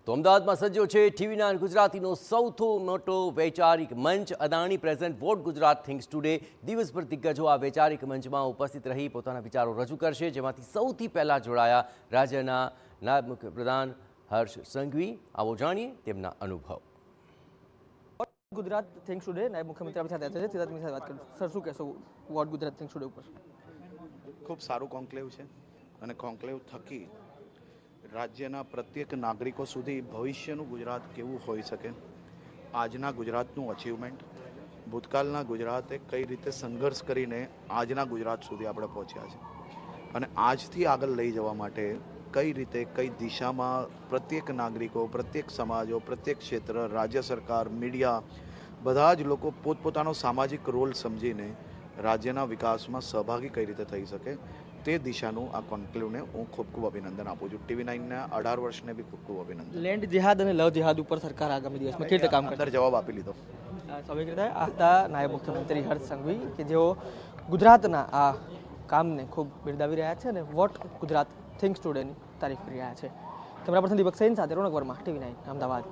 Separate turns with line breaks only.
તો અમદાવાદમાં સજ્જો છે TV9 ગુજરાતીનો સૌથી મોટો વૈચારિક મંચ Adani present what Gujarat thinks today. દિવસભર દિગ્ગજો આ વૈચારિક મંચમાં ઉપસ્થિત રહી પોતાના વિચારો રજૂ કરશે, જેમાંથી સૌથી પહેલા જોડાયા રાજ્યના નાયબ મુખ્યપ્રધાન હર્ષ સંઘવી। આવો જાણીએ તેમના અનુભવ।
ગુજરાત થિંક્સ ટુડે નાયબ મુખ્યમંત્રી આપણી સાથે છે, તેની સાથે વાત કરીશું। સર, શું કહેશો વોટ ગુજરાત થિંક્સ ટુડે ઉપર?
ખૂબ સારું કોન્ક્લેવ છે અને કોન્ક્લેવ થકી રાજ્યના પ્રત્યેક નાગરિકો સુધી ભવિષ્યનું ગુજરાત કેવું હોઈ શકે, આજના ગુજરાતનું અચીવમેન્ટ, ભૂતકાળના ગુજરાતે કઈ રીતે સંઘર્ષ કરીને આજના ગુજરાત સુધી આપણે પહોંચ્યા છે અને આજથી આગળ લઈ જવા માટે કઈ રીતે કઈ દિશામાં પ્રત્યેક નાગરિકો, પ્રત્યેક સમાજો, પ્રત્યેક ક્ષેત્ર, રાજ્ય સરકાર, મીડિયા બધા જ લોકો પોતપોતાનો સામાજિક રોલ સમજીને રાજ્યના વિકાસમાં સહભાગી કઈ રીતે થઈ શકે તે દિશાનું આ કોન્ક્લેવને હું ખૂબ ખૂબ અભિનંદન આપું છું। TV9ના 18 વર્ષને બી ખૂબ ખૂબ અભિનંદન।
લેન્ડ જેહાદ અને લવ જેહાદ ઉપર સરકાર આગામી દિવસમાં કેવી રીતે કામ કરશે?
જવાબ આપી લીધો।
સ્વાભાવિક રીતે આ હતા નાયબ મુખ્યમંત્રી હર્ષ સંઘવી કે જેઓ ગુજરાતના આ કામને ખૂબ બિરદાવી રહ્યા છે અને વોટ ગુજરાત થિંક્સ ટુડેની તારીફ કરી રહ્યા છે। કેમેરા પર્સન દીપક સૈન સાથે રોનક વર્મા, TV9 અમદાવાદ।